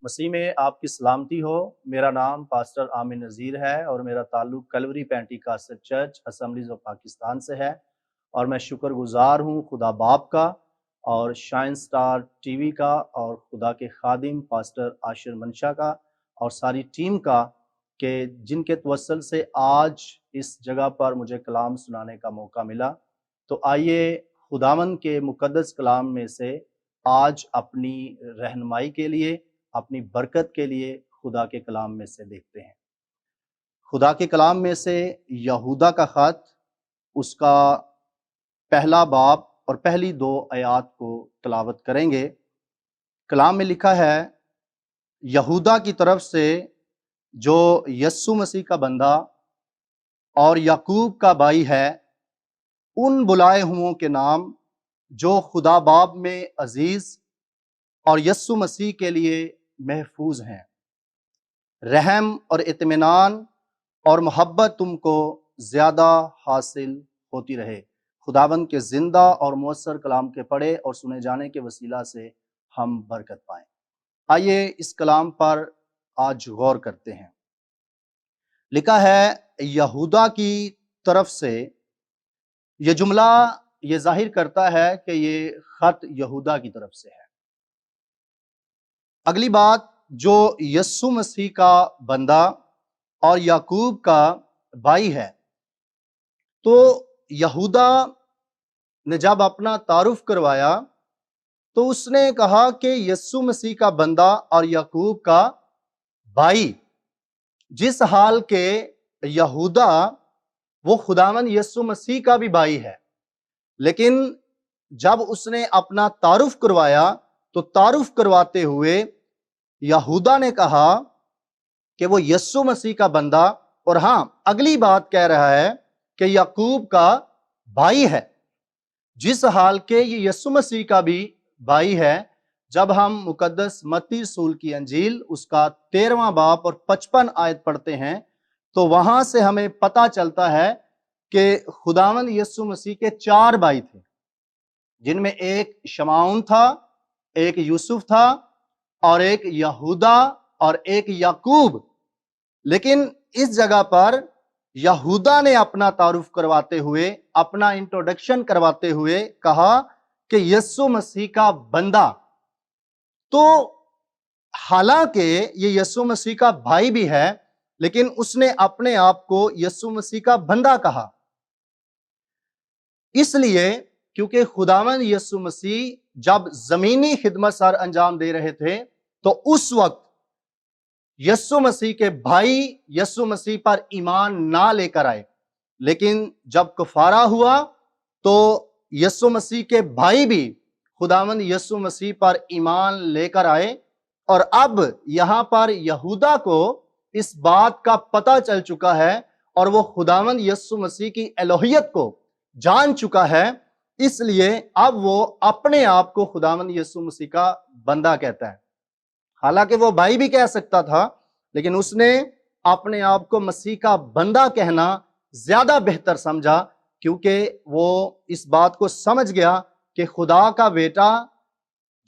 مسیح میں آپ کی سلامتی ہو۔ میرا نام پاسٹر عامر نذیر ہے اور میرا تعلق کلوری پینٹیکاسٹل چرچ اسمبلیز آف پاکستان سے ہے، اور میں شکر گزار ہوں خدا باپ کا اور شائن سٹار ٹی وی کا اور خدا کے خادم پاسٹر عاشر منشا کا اور ساری ٹیم کا کہ جن کے توسل سے آج اس جگہ پر مجھے کلام سنانے کا موقع ملا۔ تو آئیے خداوند کے مقدس کلام میں سے آج اپنی رہنمائی کے لیے، اپنی برکت کے لیے خدا کے کلام میں سے دیکھتے ہیں۔ خدا کے کلام میں سے یہودا کا خط، اس کا پہلا باب اور پہلی 2 آیات کو تلاوت کریں گے۔ کلام میں لکھا ہے، یہودا کی طرف سے جو یسوع مسیح کا بندہ اور یعقوب کا بھائی ہے، ان بلائے ہوں کے نام جو خدا باپ میں عزیز اور یسوع مسیح کے لیے محفوظ ہیں، رحم اور اطمینان اور محبت تم کو زیادہ حاصل ہوتی رہے۔ خداوند کے زندہ اور مؤثر کلام کے پڑھے اور سنے جانے کے وسیلہ سے ہم برکت پائیں۔ آئیے اس کلام پر آج غور کرتے ہیں۔ لکھا ہے، یہودا کی طرف سے، یہ جملہ یہ ظاہر کرتا ہے کہ یہ خط یہودا کی طرف سے ہے۔ اگلی بات، جو یسوع مسیح کا بندہ اور یعقوب کا بھائی ہے، تو یہودا نے جب اپنا تعارف کروایا تو اس نے کہا کہ یسوع مسیح کا بندہ اور یعقوب کا بھائی، جس حال کے یہودا وہ خداوند یسوع مسیح کا بھی بھائی ہے، لیکن جب اس نے اپنا تعارف کروایا تو تعارف کرواتے ہوئے یہودا نے کہا کہ وہ یسوع مسیح کا بندہ، اور ہاں اگلی بات کہہ رہا ہے کہ یعقوب کا بھائی ہے، جس حال کے یہ یسوع مسیح کا بھی بھائی ہے۔ جب ہم مقدس متی رسول کی انجیل اس کا 13واں باب اور 55 آیت پڑھتے ہیں تو وہاں سے ہمیں پتہ چلتا ہے کہ خداوند یسوع مسیح کے 4 بھائی تھے، جن میں ایک شمعون تھا، ایک یوسف تھا، اور ایک یہودا اور ایک یعقوب۔ لیکن اس جگہ پر یہودا نے اپنا تعارف کرواتے ہوئے، اپنا انٹروڈکشن کرواتے ہوئے کہا کہ یسوع مسیح کا بندہ۔ تو حالانکہ یہ یسوع مسیح کا بھائی بھی ہے، لیکن اس نے اپنے آپ کو یسوع مسیح کا بندہ کہا، اس لیے کیونکہ خداوند یسوع مسیح جب زمینی خدمت سر انجام دے رہے تھے تو اس وقت یسوع مسیح کے بھائی یسوع مسیح پر ایمان نہ لے کر آئے، لیکن جب کفارہ ہوا تو یسوع مسیح کے بھائی بھی خداوند یسوع مسیح پر ایمان لے کر آئے، اور اب یہاں پر یہودا کو اس بات کا پتہ چل چکا ہے اور وہ خداوند یسوع مسیح کی الوہیت کو جان چکا ہے، اس لیے اب وہ اپنے آپ کو خداوند یسوع مسیح کا بندہ کہتا ہے۔ حالانکہ وہ بھائی بھی کہہ سکتا تھا، لیکن اس نے اپنے آپ کو مسیح کا بندہ کہنا زیادہ بہتر سمجھا، کیونکہ وہ اس بات کو سمجھ گیا کہ خدا کا بیٹا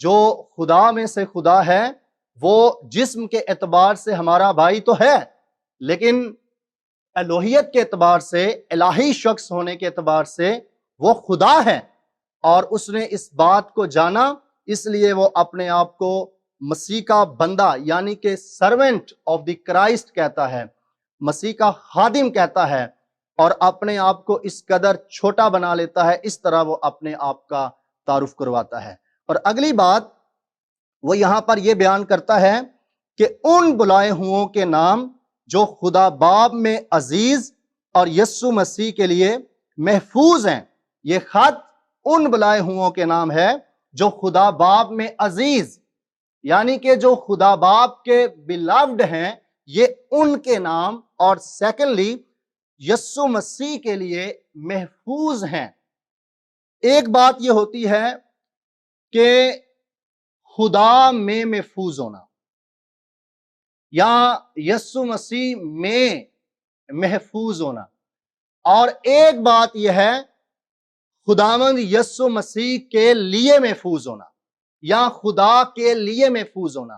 جو خدا میں سے خدا ہے، وہ جسم کے اعتبار سے ہمارا بھائی تو ہے، لیکن الوہیت کے اعتبار سے، الہی شخص ہونے کے اعتبار سے وہ خدا ہے، اور اس نے اس بات کو جانا، اس لیے وہ اپنے آپ کو مسیح کا بندہ یعنی کہ سرونٹ آف دی کرائسٹ کہتا ہے، مسیح کا خادم کہتا ہے، اور اپنے آپ کو اس قدر چھوٹا بنا لیتا ہے، اس طرح وہ اپنے آپ کا تعارف کرواتا ہے۔ اور اگلی بات وہ یہاں پر یہ بیان کرتا ہے کہ ان بلائے ہوں کے نام جو خدا باپ میں عزیز اور یسوع مسیح کے لیے محفوظ ہیں۔ یہ خط ان بلائے ہوں کے نام ہے جو خدا باپ میں عزیز، یعنی کہ جو خدا باپ کے بیلوڈ ہیں، یہ ان کے نام، اور سیکنڈلی یسوع مسیح کے لیے محفوظ ہیں۔ ایک بات یہ ہوتی ہے کہ خدا میں محفوظ ہونا یا یسوع مسیح میں محفوظ ہونا، اور ایک بات یہ ہے خداوند یسوع مسیح کے لیے محفوظ ہونا یا خدا کے لیے محفوظ ہونا۔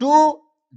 2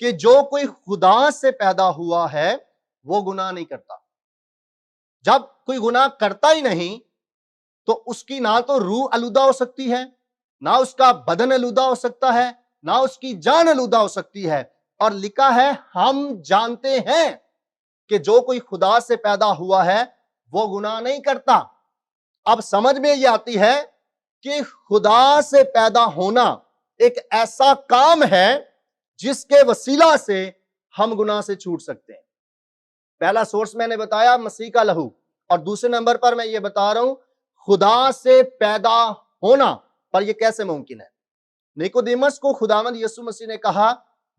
کہ جو کوئی خدا سے پیدا ہوا ہے وہ گناہ نہیں کرتا. جب کوئی گناہ کرتا ہی نہیں تو اس کی نہ تو روح آلودہ ہو سکتی ہے، نہ اس کا بدن آلودہ ہو سکتا ہے، نہ اس کی جان آلودہ ہو سکتی ہے. اور لکھا ہے ہم جانتے ہیں کہ جو کوئی خدا سے پیدا ہوا ہے وہ گناہ نہیں کرتا. اب سمجھ میں یہ آتی ہے کہ خدا سے پیدا ہونا ایک ایسا کام ہے جس کے وسیلہ سے ہم گناہ سے چھوٹ سکتے ہیں. پہلا سورس میں نے بتایا مسیح کا لہو، اور دوسرے نمبر پر میں یہ بتا رہا ہوں خدا سے پیدا ہونا. پر یہ کیسے ممکن ہے؟ نیکودیمس کو خداوند یسوع مسیح نے کہا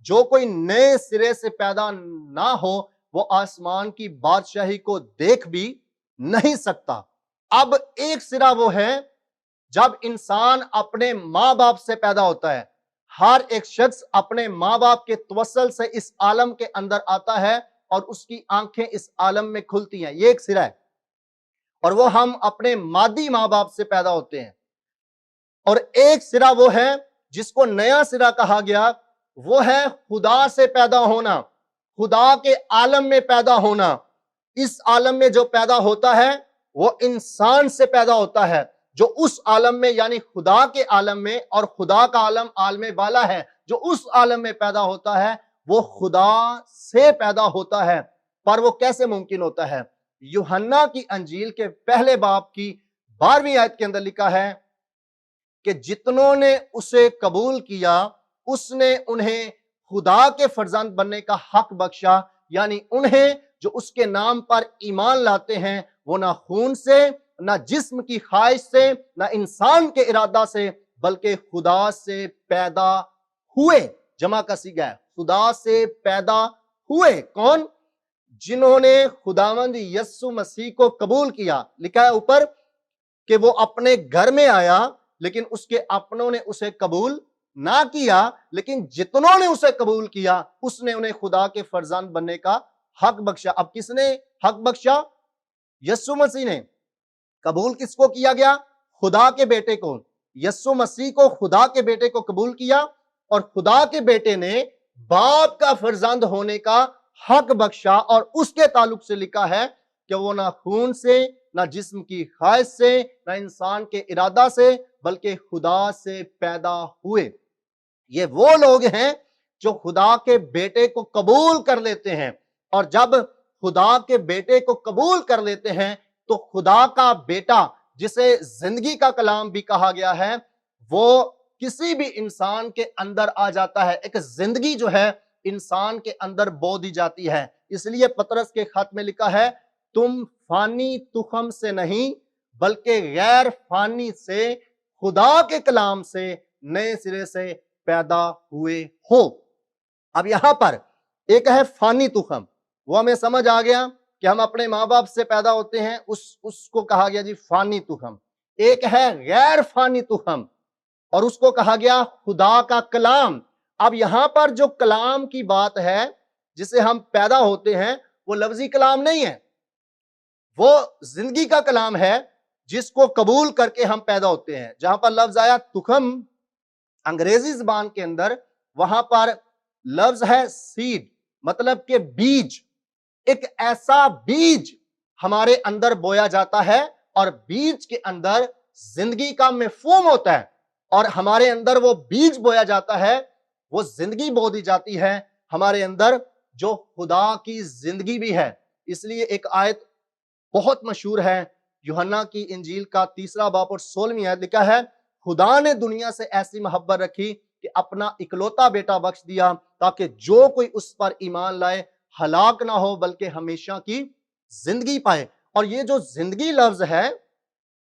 جو کوئی نئے سرے سے پیدا نہ ہو وہ آسمان کی بادشاہی کو دیکھ بھی نہیں سکتا. اب ایک سرا وہ ہے جب انسان اپنے ماں باپ سے پیدا ہوتا ہے. ہر ایک شخص اپنے ماں باپ کے توسل سے اس عالم کے اندر آتا ہے اور اس کی آنکھیں اس عالم میں کھلتی ہیں. یہ ایک سرا ہے. اور وہ ہم اپنے مادی ماں باپ سے پیدا ہوتے ہیں. اور ایک سرا وہ ہے جس کو نیا سرا کہا گیا، وہ ہے خدا سے پیدا ہونا، خدا کے عالم میں پیدا ہونا. اس عالم میں جو پیدا ہوتا ہے وہ انسان سے پیدا ہوتا ہے جو اس عالم میں یعنی خدا کے عالم میں، اور خدا کا عالم عالم بالا ہے، جو اس عالم میں پیدا ہوتا ہے وہ خدا سے پیدا ہوتا ہے. پر وہ کیسے ممکن ہوتا ہے؟ یوحنا کی انجیل کے پہلے باب کی 12ویں آیت کے اندر لکھا ہے کہ جتنوں نے اسے قبول کیا اس نے انہیں خدا کے فرزند بننے کا حق بخشا، یعنی انہیں جو اس کے نام پر ایمان لاتے ہیں وہ نہ خون سے، نہ جسم کی خواہش سے، نہ انسان کے ارادہ سے، بلکہ خدا سے پیدا ہوئے. جمع کا صیغہ ہے، خدا سے پیدا ہوئے. کون؟ جنہوں نے خداوند یسوع مسیح کو قبول کیا. لکھا ہے اوپر کہ وہ اپنے گھر میں آیا لیکن اس کے اپنوں نے اسے قبول نہ کیا، لیکن جتنوں نے اسے قبول کیا اس نے انہیں خدا کے فرزند بننے کا حق بخشا. اب کس نے حق بخشا؟ یسوع مسیح نے. قبول کس کو کیا گیا؟ خدا کے بیٹے کو. یسوع مسیح کو خدا کے بیٹے کو قبول کیا اور خدا کے بیٹے نے باپ کا فرزند ہونے کا حق بخشا. اور اس کے تعلق سے لکھا ہے کہ وہ نہ خون سے، نہ جسم کی خواہش سے، نہ انسان کے ارادہ سے، بلکہ خدا سے پیدا ہوئے. یہ وہ لوگ ہیں جو خدا کے بیٹے کو قبول کر لیتے ہیں. اور جب خدا کے بیٹے کو قبول کر لیتے ہیں تو خدا کا بیٹا جسے زندگی کا کلام بھی کہا گیا ہے وہ کسی بھی انسان کے اندر آ جاتا ہے. ایک زندگی جو ہے انسان کے اندر بو دی جاتی ہے. اس لیے پطرس کے خط میں لکھا ہے تم فانی تخم سے نہیں بلکہ غیر فانی سے خدا کے کلام سے نئے سرے سے پیدا ہوئے ہو. اب یہاں پر ایک ہے فانی تخم، وہ ہمیں سمجھ آ گیا کہ ہم اپنے ماں باپ سے پیدا ہوتے ہیں، اس کو کہا گیا جی فانی تخم. ایک ہے غیر فانی تخم اور اس کو کہا گیا خدا کا کلام. اب یہاں پر جو کلام کی بات ہے جسے ہم پیدا ہوتے ہیں وہ لفظی کلام نہیں ہے، وہ زندگی کا کلام ہے جس کو قبول کر کے ہم پیدا ہوتے ہیں. جہاں پر لفظ آیا تخم انگریزی زبان کے اندر، وہاں پر لفظ ہے سیڈ، مطلب کہ بیج. ایک ایسا بیج ہمارے اندر بویا جاتا ہے اور بیج کے اندر زندگی کا مفہوم ہوتا ہے، اور ہمارے اندر وہ بیج بویا جاتا ہے، وہ زندگی بو دی جاتی ہے ہمارے اندر جو خدا کی زندگی بھی ہے. اس لیے ایک آیت بہت مشہور ہے یوحنا کی انجیل کا 3 باب اور 16ویں آیت، لکھا ہے خدا نے دنیا سے ایسی محبت رکھی کہ اپنا اکلوتا بیٹا بخش دیا تاکہ جو کوئی اس پر ایمان لائے ہلاک نہ ہو بلکہ ہمیشہ کی زندگی پائے. اور یہ جو زندگی لفظ ہے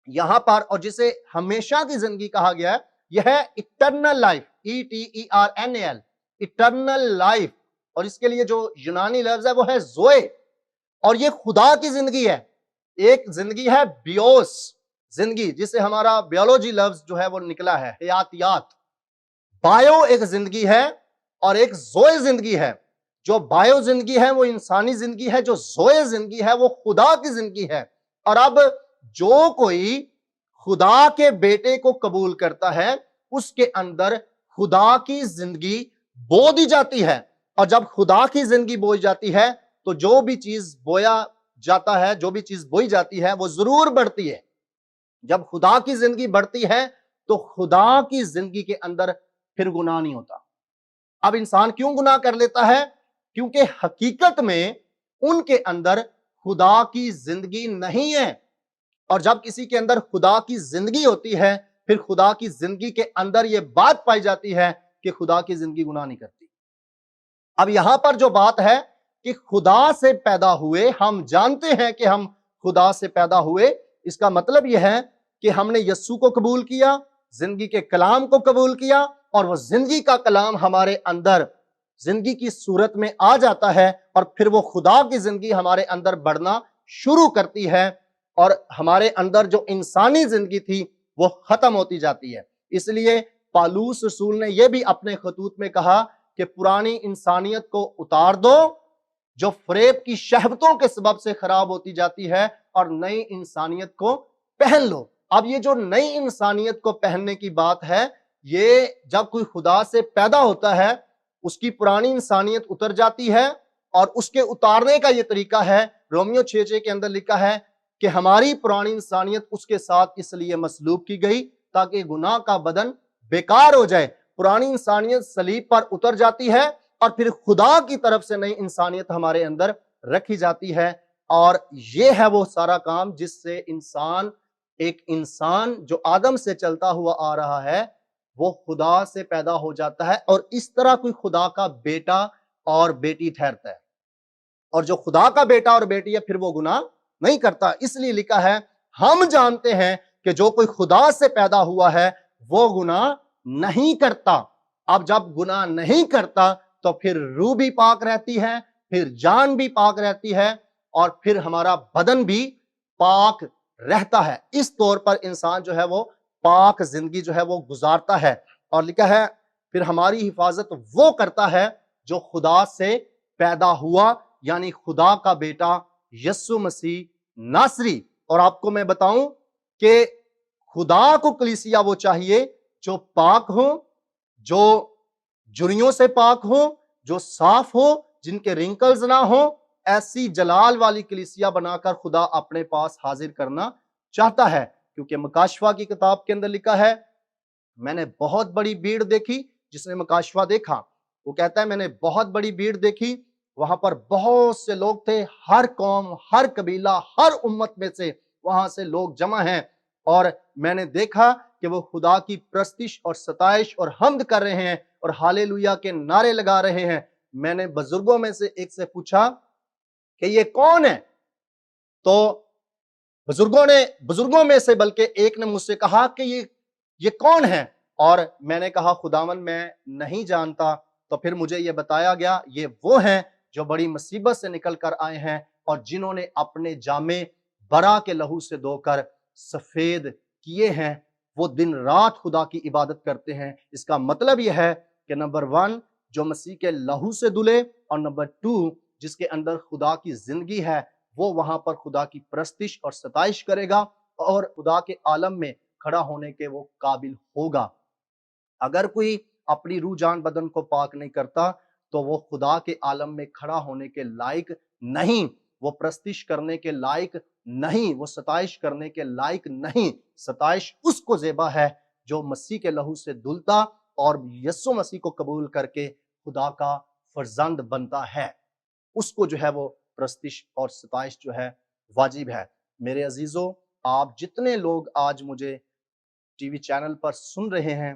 یہاں پر اور جسے ہمیشہ کی زندگی کہا گیا ہے یہ ہے eternal life, ETERNAL، eternal life. اور اس کے لیے جو یونانی لفظ ہے وہ ہے زوئے، اور یہ خدا کی زندگی ہے. ایک زندگی ہے بیوس زندگی جسے ہمارا بیولوجی لفظ جو ہے وہ نکلا ہے حیاتیات. بایو ایک زندگی ہے اور ایک زوئے زندگی ہے. جو بایو زندگی ہے وہ انسانی زندگی ہے، جو زوئے زندگی ہے وہ خدا کی زندگی ہے. اور اب جو کوئی خدا کے بیٹے کو قبول کرتا ہے اس کے اندر خدا کی زندگی بو دی جاتی ہے. اور جب خدا کی زندگی بوئی جاتی ہے تو جو بھی چیز بویا جاتا ہے، جو بھی چیز بوئی جاتی ہے وہ ضرور بڑھتی ہے۔ جب خدا کی زندگی بڑھتی ہے تو خدا کی زندگی کے اندر پھر گناہ نہیں ہوتا۔ اب انسان کیوں گناہ کر لیتا ہے؟ کیونکہ حقیقت میں ان کے اندر خدا کی زندگی نہیں ہے۔ اور جب کسی کے اندر خدا کی زندگی ہوتی ہے، پھر خدا کی زندگی کے اندر یہ بات پائی جاتی ہے کہ خدا کی زندگی گناہ نہیں کرتی۔ اب یہاں پر جو بات ہے کہ خدا سے پیدا ہوئے، ہم جانتے ہیں کہ ہم خدا سے پیدا ہوئے، اس کا مطلب یہ ہے کہ ہم نے یسوع کو قبول کیا، زندگی کے کلام کو قبول کیا، اور وہ زندگی کا کلام ہمارے اندر زندگی کی صورت میں آ جاتا ہے، اور پھر وہ خدا کی زندگی ہمارے اندر بڑھنا شروع کرتی ہے، اور ہمارے اندر جو انسانی زندگی تھی وہ ختم ہوتی جاتی ہے۔ اس لیے پالوس رسول نے یہ بھی اپنے خطوط میں کہا کہ پرانی انسانیت کو اتار دو جو فریب کی شہوتوں کے سبب سے خراب ہوتی جاتی ہے، اور نئی انسانیت کو پہن لو۔ اب یہ جو نئی انسانیت کو پہننے کی بات ہے، یہ جب کوئی خدا سے پیدا ہوتا ہے اس کی پرانی انسانیت اتر جاتی ہے، اور اس کے اتارنے کا یہ طریقہ ہے، رومیو 6:6 کے اندر لکھا ہے کہ ہماری پرانی انسانیت اس کے ساتھ اس لیے مصلوب کی گئی تاکہ گناہ کا بدن بیکار ہو جائے۔ پرانی انسانیت صلیب پر اتر جاتی ہے، اور پھر خدا کی طرف سے نئی انسانیت ہمارے اندر رکھی جاتی ہے، اور یہ ہے وہ سارا کام جس سے ایک انسان جو آدم سے چلتا ہوا آ رہا ہے وہ خدا سے پیدا ہو جاتا ہے، اور اس طرح کوئی خدا کا بیٹا اور بیٹی ٹھہرتا ہے۔ اور جو خدا کا بیٹا اور بیٹی ہے پھر وہ گناہ نہیں کرتا۔ اس لیے لکھا ہے ہم جانتے ہیں کہ جو کوئی خدا سے پیدا ہوا ہے وہ گناہ نہیں کرتا۔ اب جب گناہ نہیں کرتا تو پھر روح بھی پاک رہتی ہے، پھر جان بھی پاک رہتی ہے، اور پھر ہمارا بدن بھی پاک رہتا ہے۔ اس طور پر انسان جو ہے وہ پاک زندگی جو ہے وہ گزارتا ہے، اور لکھا ہے پھر ہماری حفاظت وہ کرتا ہے جو خدا سے پیدا ہوا، یعنی خدا کا بیٹا یسوع مسیح ناصری۔ اور آپ کو میں بتاؤں کہ خدا کو کلیسیا وہ چاہیے جو پاک ہو، جو جریوں سے پاک ہو، جو صاف ہو، جن کے رنکلز نہ ہو۔ ایسی جلال والی کلیسیا بنا کر خدا اپنے پاس حاضر کرنا چاہتا ہے، کیونکہ مکاشفہ کی کتاب کے اندر لکھا ہے میں نے بہت بڑی بھیڑ دیکھی۔ جس نے مکاشفہ دیکھا وہ کہتا ہے میں نے بہت بڑی بھیڑ دیکھی، وہاں پر بہت سے لوگ تھے، ہر قوم، ہر قبیلہ، ہر امت میں سے وہاں سے لوگ جمع ہیں، اور میں نے دیکھا کہ وہ خدا کی پرستش اور ستائش اور حمد کر رہے ہیں اور ہالےلویا کے نعرے لگا رہے ہیں۔ میں نے بزرگوں میں سے ایک سے پوچھا کہ یہ کون ہے؟ تو بزرگوں میں سے بلکہ ایک نے مجھ سے کہا کہ یہ کون ہے؟ اور میں نے کہا خداوند میں نہیں جانتا۔ تو پھر مجھے یہ بتایا گیا یہ وہ ہیں جو بڑی مصیبت سے نکل کر آئے ہیں، اور جنہوں نے اپنے جامے برا کے لہو سے دھو کر سفید کیے ہیں۔ وہ دن رات خدا کی عبادت کرتے ہیں۔ اس کا مطلب یہ ہے کہ نمبر 1 جو مسیح کے لہو سے دھلے، اور نمبر 2 جس کے اندر خدا کی زندگی ہے، وہ وہاں پر خدا کی پرستش اور ستائش کرے گا، اور خدا کے عالم میں کھڑا ہونے کے وہ قابل ہوگا۔ اگر کوئی اپنی روح جان بدن کو پاک نہیں کرتا تو وہ خدا کے عالم میں کھڑا ہونے کے لائق نہیں، وہ پرستش کرنے کے لائق نہیں، وہ ستائش کرنے کے لائق نہیں۔ ستائش اس کو زیبا ہے جو مسیح کے لہو سے دھلتا اور یسوع مسیح کو قبول کر کے خدا کا فرزند بنتا ہے، اس کو جو ہے وہ پرستش اور ستائش جو ہے واجب ہے۔ میرے عزیزو، آپ جتنے لوگ آج مجھے ٹی وی چینل پر سن رہے ہیں،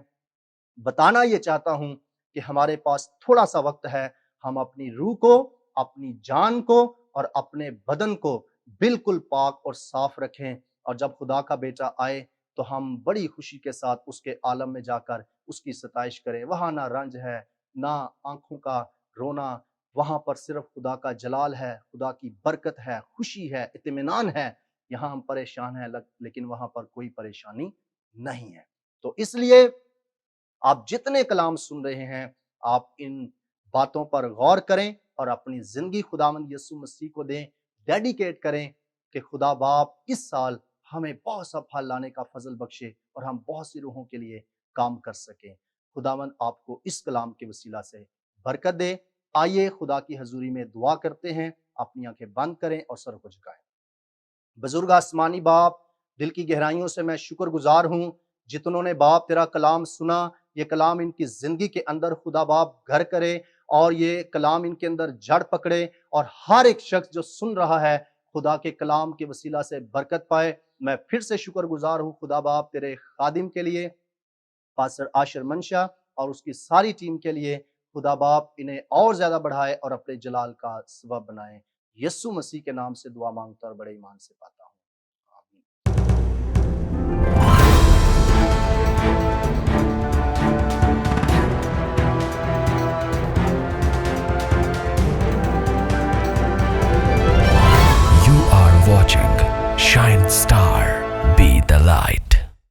بتانا یہ چاہتا ہوں کہ ہمارے پاس تھوڑا سا وقت ہے، ہم اپنی روح کو، اپنی جان کو اور اپنے بدن کو بالکل پاک اور صاف رکھیں، اور جب خدا کا بیٹا آئے تو ہم بڑی خوشی کے ساتھ اس کے عالم میں جا کر اس کی ستائش کریں۔ وہاں نہ رنج ہے، نہ آنکھوں کا رونا، وہاں پر صرف خدا کا جلال ہے، خدا کی برکت ہے، خوشی ہے، اطمینان ہے۔ یہاں ہم پریشان ہیں لیکن وہاں پر کوئی پریشانی نہیں ہے۔ تو اس لیے آپ جتنے کلام سن رہے ہیں، آپ ان باتوں پر غور کریں اور اپنی زندگی خداوند یسوع مسیح کو دیں، ڈیڈیکیٹ کریں کہ خدا باپ اس سال ہمیں بہت سا پھل لانے کا فضل بخشے اور ہم بہت سی روحوں کے لیے کام کر سکیں۔ خداوند آپ کو اس کلام کے وسیلہ سے برکت دے۔ آئیے خدا کی حضوری میں دعا کرتے ہیں، اپنی آنکھیں بند کریں اور سر کو جھکائیں۔ بزرگ آسمانی باپ، دل کی گہرائیوں سے میں شکر گزار ہوں جتنوں نے باپ تیرا کلام سنا، یہ کلام ان کی زندگی کے اندر خدا باپ گھر کرے اور یہ کلام ان کے اندر جڑ پکڑے، اور ہر ایک شخص جو سن رہا ہے خدا کے کلام کے وسیلہ سے برکت پائے۔ میں پھر سے شکر گزار ہوں خدا باپ تیرے خادم کے لیے، پاسٹر عاشر منشا اور اس کی ساری ٹیم کے لیے۔ خدا باپ انہیں اور زیادہ بڑھائے اور اپنے جلال کا سبب بنائے۔ یسوع مسیح کے نام سے دعا مانگتا اور بڑے ایمان سے پاتا ہوں، آمین۔ You are watching Shine Star, Be the Light.